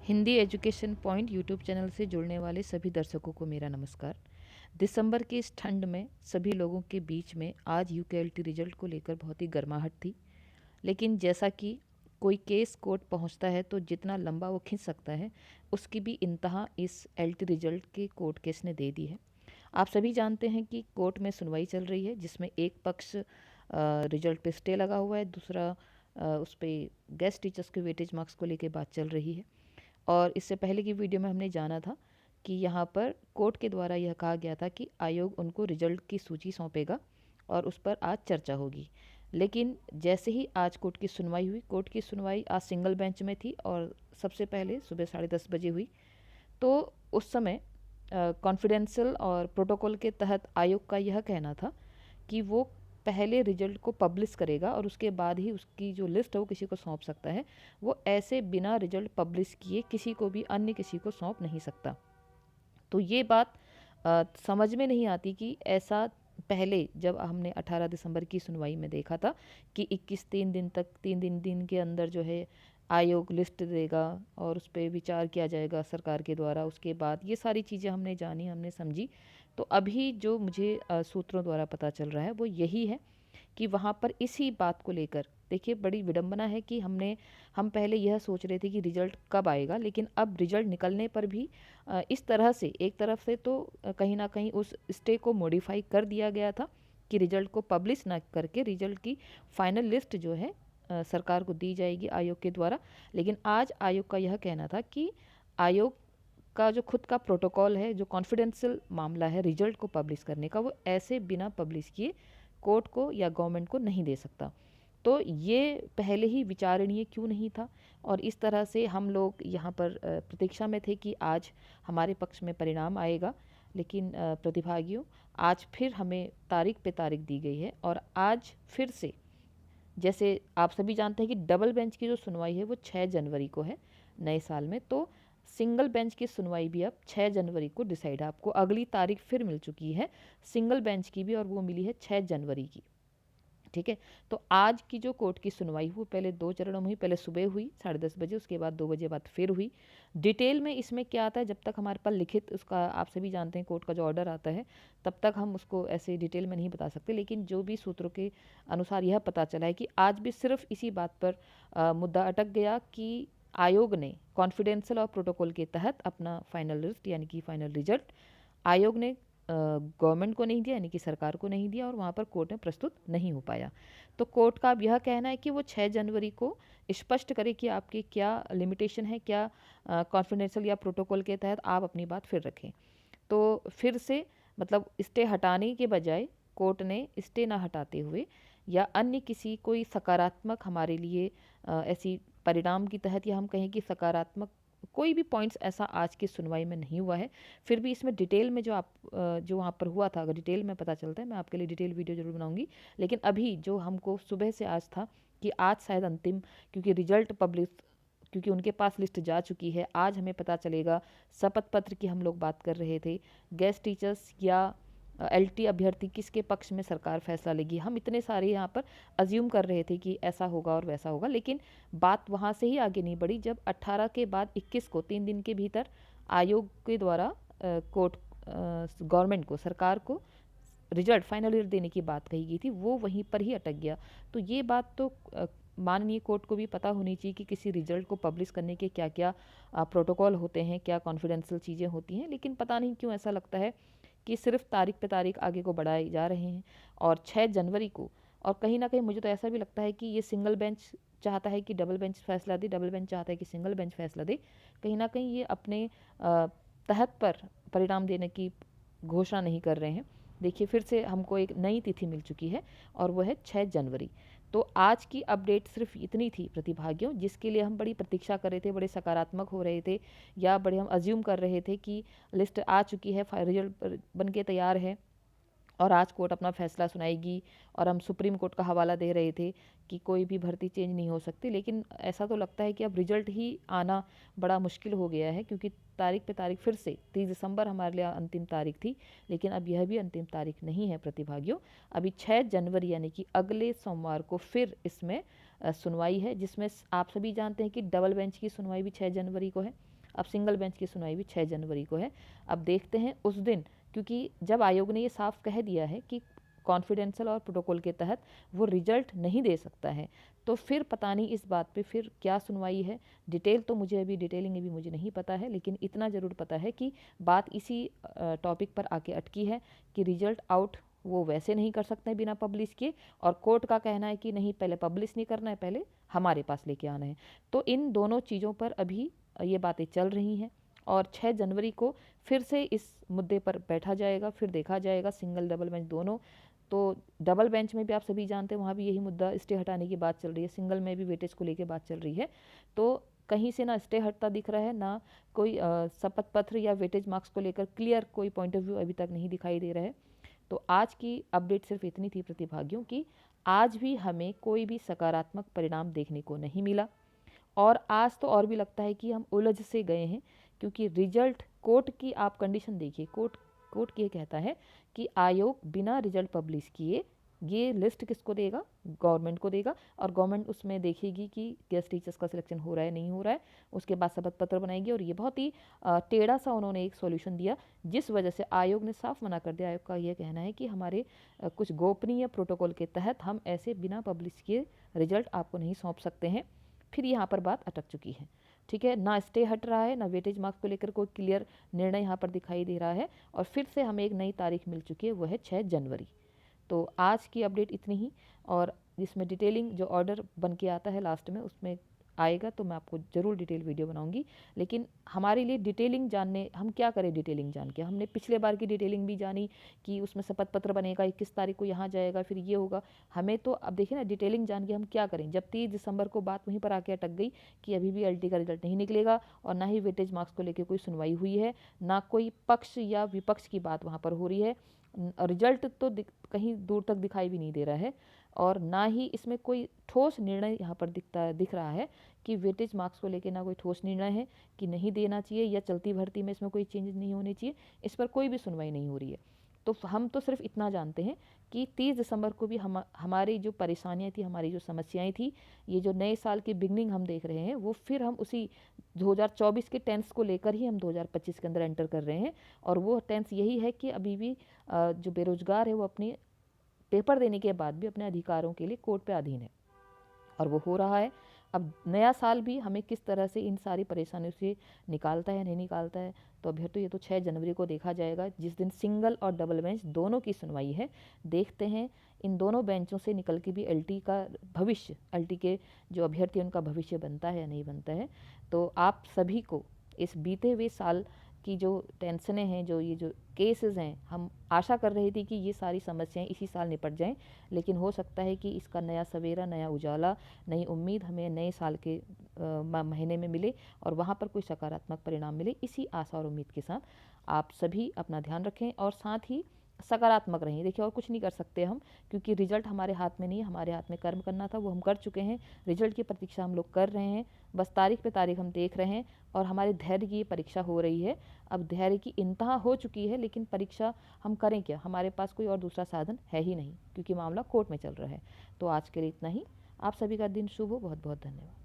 Hindi education point YouTube channel से जुड़ने वाले सभी दर्शकों को मेरा नमस्कार। दिसंबर की इस ठंड में सभी लोगों के बीच में आज यूकेएलटी रिजल्ट को लेकर बहुत ही गर्माहट थी। लेकिन जैसा कि कोई केस कोर्ट पहुंचता है तो जितना लंबा वो खींच सकता है, उसकी भी इंतहा इस एलटी रिजल्ट के कोर्ट केस ने दे दी है। आप सभी जानते हैं कि कोर्ट में सुनवाई चल रही है, जिसमें एक पक्ष रिजल्ट पे स्टे लगा हुआ है, दूसरा उस पर गेस्ट टीचर्स के वेटेज मार्क्स को लेकर बात चल रही है। और इससे पहले की वीडियो में हमने जाना था कि यहाँ पर कोर्ट के द्वारा यह कहा गया था कि आयोग उनको रिजल्ट की सूची सौंपेगा और उस पर आज चर्चा होगी। लेकिन जैसे ही आज कोर्ट की सुनवाई हुई, कोर्ट की सुनवाई आज सिंगल बेंच में थी और सबसे पहले सुबह 10:30 बजे हुई। तो उस समय कॉन्फिडेंशियल और प्रोटोकॉल के तहत आयोग का यह कहना था कि वो पहले रिजल्ट को पब्लिश करेगा और उसके बाद ही उसकी जो लिस्ट है वो किसी को सौंप सकता है। वो ऐसे बिना रिजल्ट पब्लिश किए किसी को भी अन्य किसी को सौंप नहीं सकता। तो ये बात समझ में नहीं आती कि ऐसा पहले जब हमने 18 दिसंबर की सुनवाई में देखा था कि 21 3 दिन के अंदर जो है आयोग लिस्ट देगा और उस पर विचार किया जाएगा सरकार के द्वारा। उसके बाद ये सारी चीज़ें हमने जानी, हमने समझी। तो अभी जो मुझे सूत्रों द्वारा पता चल रहा है वो यही है कि वहाँ पर इसी बात को लेकर देखिए बड़ी विडंबना है कि हम पहले यह सोच रहे थे कि रिजल्ट कब आएगा, लेकिन अब रिजल्ट निकलने पर भी इस तरह से एक तरफ से तो कहीं ना कहीं उस स्टे को मॉडिफाई कर दिया गया था कि रिजल्ट को पब्लिश ना करके रिजल्ट की फाइनल लिस्ट जो है सरकार को दी जाएगी आयोग के द्वारा। लेकिन आज आयोग का यह कहना था कि आयोग का जो खुद का प्रोटोकॉल है, जो कॉन्फिडेंशियल मामला है रिजल्ट को पब्लिश करने का, वो ऐसे बिना पब्लिश किए कोर्ट को या गवर्नमेंट को नहीं दे सकता। तो ये पहले ही विचारणीय क्यों नहीं था? और इस तरह से हम लोग यहाँ पर प्रतीक्षा में थे कि आज हमारे पक्ष में परिणाम आएगा। लेकिन प्रतिभागियों, आज फिर हमें तारीख पे तारीख दी गई है और आज फिर से जैसे आप सभी जानते हैं कि डबल बेंच की जो सुनवाई है वो 6 जनवरी को है नए साल में। तो सिंगल बेंच की सुनवाई भी अब 6 जनवरी को डिसाइड है। आपको अगली तारीख फिर मिल चुकी है सिंगल बेंच की भी, और वो मिली है 6 जनवरी की। ठीक है। तो आज की जो कोर्ट की सुनवाई हुई पहले 2 चरणों में हुई। पहले सुबह हुई 10:30 बजे, उसके बाद 2 बजे बाद फिर हुई। डिटेल में इसमें क्या आता है, जब तक हमारे पास लिखित उसका आप सभी जानते हैं कोर्ट का जो ऑर्डर आता है, तब तक हम उसको ऐसे डिटेल में नहीं बता सकते। लेकिन जो भी सूत्रों के अनुसार यह पता चला है कि आज भी सिर्फ इसी बात पर मुद्दा अटक गया कि आयोग ने कॉन्फिडेंशियल और प्रोटोकॉल के तहत अपना फाइनल लिस्ट यानी कि फाइनल रिजल्ट आयोग ने गवर्नमेंट को नहीं दिया, यानी कि सरकार को नहीं दिया, और वहाँ पर कोर्ट में प्रस्तुत नहीं हो पाया। तो कोर्ट का अब यह कहना है कि वो 6 जनवरी को स्पष्ट करे कि आपकी क्या लिमिटेशन है, क्या कॉन्फिडेंशियल या प्रोटोकॉल के तहत आप अपनी बात फिर रखें। तो फिर से मतलब स्टे हटाने के बजाय कोर्ट ने स्टे ना हटाते हुए या अन्य किसी कोई सकारात्मक हमारे लिए ऐसी परिणाम की तहत, या हम कहें कि सकारात्मक कोई भी पॉइंट्स ऐसा आज की सुनवाई में नहीं हुआ है। फिर भी इसमें डिटेल में जो वहाँ पर हुआ था, अगर डिटेल में पता चलता है मैं आपके लिए डिटेल वीडियो जरूर बनाऊंगी। लेकिन अभी जो हमको सुबह से आज था कि आज शायद अंतिम, क्योंकि रिजल्ट पब्लिश, क्योंकि उनके पास लिस्ट जा चुकी है, आज हमें पता चलेगा। शपथ पत्र की हम लोग बात कर रहे थे, गेस्ट टीचर्स या एलटी अभ्यर्थी किसके पक्ष में सरकार फैसला लेगी, हम इतने सारे यहाँ पर अज्यूम कर रहे थे कि ऐसा होगा और वैसा होगा। लेकिन बात वहाँ से ही आगे नहीं बढ़ी जब 18 के बाद 21 को 3 दिन के भीतर आयोग के द्वारा कोर्ट गवर्नमेंट को, सरकार को रिजल्ट फाइनल रिजल्ट देने की बात कही गई थी, वो वहीं पर ही अटक गया। तो ये बात तो माननीय कोर्ट को भी पता होनी चाहिए कि किसी रिजल्ट को पब्लिश करने के क्या क्या प्रोटोकॉल होते हैं, क्या कॉन्फिडेंशियल चीज़ें होती हैं। लेकिन पता नहीं क्यों ऐसा लगता है कि सिर्फ तारीख पे तारीख आगे को बढ़ाए जा रहे हैं। और 6 जनवरी को, और कहीं ना कहीं मुझे तो ऐसा भी लगता है कि ये सिंगल बेंच चाहता है कि डबल बेंच फैसला दे, डबल बेंच चाहता है कि सिंगल बेंच फैसला दे। कहीं ना कहीं ये अपने तहत पर परिणाम देने की घोषणा नहीं कर रहे हैं। देखिए फिर से हमको एक नई तिथि मिल चुकी है और वो है 6 जनवरी। तो आज की अपडेट सिर्फ इतनी थी प्रतिभागियों, जिसके लिए हम बड़ी प्रतीक्षा कर रहे थे, बड़े सकारात्मक हो रहे थे, या बड़े हम अज्यूम कर रहे थे कि लिस्ट आ चुकी है, रिजल्ट बन के तैयार है और आज कोर्ट अपना फैसला सुनाएगी। और हम सुप्रीम कोर्ट का हवाला दे रहे थे कि कोई भी भर्ती चेंज नहीं हो सकती। लेकिन ऐसा तो लगता है कि अब रिजल्ट ही आना बड़ा मुश्किल हो गया है, क्योंकि तारीख पे तारीख फिर से 30 दिसंबर हमारे लिए अंतिम तारीख थी, लेकिन अब यह भी अंतिम तारीख नहीं है प्रतिभागियों। अभी 6 जनवरी यानी कि अगले सोमवार को फिर इसमें सुनवाई है, जिसमें आप सभी जानते हैं कि डबल बेंच की सुनवाई भी 6 जनवरी को है। अब सिंगल बेंच की सुनवाई भी 6 जनवरी को है। अब देखते हैं उस दिन, क्योंकि जब आयोग ने ये साफ कह दिया है कि कॉन्फिडेंशियल और प्रोटोकॉल के तहत वो रिजल्ट नहीं दे सकता है, तो फिर पता नहीं इस बात पे फिर क्या सुनवाई है। डिटेलिंग अभी मुझे नहीं पता है, लेकिन इतना ज़रूर पता है कि बात इसी टॉपिक पर आके अटकी है कि रिजल्ट आउट वो वैसे नहीं कर सकते हैं बिना पब्लिश किए, और कोर्ट का कहना है कि नहीं, पहले पब्लिश नहीं करना है, पहले हमारे पास लेके आना है। तो इन दोनों चीज़ों पर अभी ये बातें चल रही हैं, और 6 जनवरी को फिर से इस मुद्दे पर बैठा जाएगा, फिर देखा जाएगा सिंगल डबल बेंच दोनों। तो डबल बेंच में भी आप सभी जानते हैं वहाँ भी यही मुद्दा स्टे हटाने की बात चल रही है, सिंगल में भी वेटेज को लेकर बात चल रही है। तो कहीं से ना स्टे हटता दिख रहा है, ना कोई शपथ पत्र या वेटेज मार्क्स को लेकर क्लियर कोई पॉइंट ऑफ व्यू अभी तक नहीं दिखाई दे रहा है। तो आज की अपडेट सिर्फ इतनी थी प्रतिभागियों की, आज भी हमें कोई भी सकारात्मक परिणाम देखने को नहीं मिला, और आज तो और भी लगता है कि हम उलझ से गए हैं, क्योंकि रिजल्ट कोर्ट की आप कंडीशन देखिए, कोर्ट ये कहता है कि आयोग बिना रिजल्ट पब्लिश किए ये लिस्ट किसको देगा, गवर्नमेंट को देगा, और गवर्नमेंट उसमें देखेगी कि गेस्ट टीचर्स का सिलेक्शन हो रहा है नहीं हो रहा है, उसके बाद शपथ पत्र बनाएगी। और ये बहुत ही टेढ़ा सा उन्होंने एक सॉल्यूशन दिया, जिस वजह से आयोग ने साफ मना कर दिया। आयोग का ये कहना है कि हमारे कुछ गोपनीय प्रोटोकॉल के तहत हम ऐसे बिना पब्लिश किए रिजल्ट आपको नहीं सौंप सकते हैं। फिर यहाँ पर बात अटक चुकी है, ठीक है, ना स्टे हट रहा है, ना वेटेज मार्क्स को लेकर कोई क्लियर निर्णय यहाँ पर दिखाई दे रहा है, और फिर से हमें एक नई तारीख मिल चुकी है, वो है 6 जनवरी। तो आज की अपडेट इतनी ही, और इसमें डिटेलिंग जो ऑर्डर बन के आता है लास्ट में उसमें आएगा तो मैं आपको ज़रूर डिटेल वीडियो बनाऊंगी। लेकिन हमारे लिए डिटेलिंग जानने, हम क्या करें डिटेलिंग जान के, हमने पिछले बार की डिटेलिंग भी जानी कि उसमें शपथ पत्र बनेगा, 21 तारीख को यहाँ जाएगा, फिर ये होगा। हमें तो अब देखिए ना, डिटेलिंग जान के हम क्या करें, जब 30 दिसंबर को बात वहीं पर आके अटक गई कि अभी भी एलटी का रिजल्ट नहीं निकलेगा, और ना ही वेटेज मार्क्स को लेकर कोई सुनवाई हुई है, ना कोई पक्ष या विपक्ष की बात वहाँ पर हो रही है, रिजल्ट तो कहीं दूर तक दिखाई भी नहीं दे रहा है, और ना ही इसमें कोई ठोस निर्णय यहाँ पर दिख रहा है कि वेटेज मार्क्स को लेकर ना कोई ठोस निर्णय है कि नहीं देना चाहिए, या चलती भर्ती में इसमें कोई चेंज नहीं होने चाहिए, इस पर कोई भी सुनवाई नहीं हो रही है। तो हम तो सिर्फ इतना जानते हैं कि 30 दिसंबर को भी हमारी जो परेशानियां थी, हमारी जो समस्याएं थी, ये जो नए साल की बिगनिंग हम देख रहे हैं, वो फिर हम उसी 2024 के टेंस को लेकर ही हम 2025 के अंदर एंटर कर रहे हैं। और वो टेंस यही है कि अभी भी जो बेरोजगार है वो अपने पेपर देने के बाद भी अपने अधिकारों के लिए कोर्ट पे अधीन है, और वो हो रहा है। अब नया साल भी हमें किस तरह से इन सारी परेशानियों से निकालता है नहीं निकालता है, तो अभी तो ये तो 6 जनवरी को देखा जाएगा, जिस दिन सिंगल और डबल बेंच दोनों की सुनवाई है। देखते हैं इन दोनों बेंचों से निकल के भी एलटी का भविष्य, एलटी के जो अभ्यर्थी उनका भविष्य बनता है या नहीं बनता है। तो आप सभी को इस बीते हुए साल की जो टेंशनें हैं, जो ये जो केसेस हैं, हम आशा कर रही थी कि ये सारी समस्याएं इसी साल निपट जाएं, लेकिन हो सकता है कि इसका नया सवेरा, नया उजाला, नई उम्मीद हमें नए साल के महीने में मिले, और वहाँ पर कोई सकारात्मक परिणाम मिले। इसी आशा और उम्मीद के साथ आप सभी अपना ध्यान रखें, और साथ ही सकारात्मक रहें। देखिए, और कुछ नहीं कर सकते हम, क्योंकि रिजल्ट हमारे हाथ में नहीं है, हमारे हाथ में कर्म करना था, वो हम कर चुके हैं। रिजल्ट की प्रतीक्षा हम लोग कर रहे हैं, बस तारीख पे तारीख हम देख रहे हैं, और हमारे धैर्य की परीक्षा हो रही है। अब धैर्य की इंतहा हो चुकी है, लेकिन परीक्षा हम करें क्या, हमारे पास कोई और दूसरा साधन है ही नहीं, क्योंकि मामला कोर्ट में चल रहा है। तो आज के लिए इतना ही। आप सभी का दिन शुभ हो। बहुत बहुत धन्यवाद।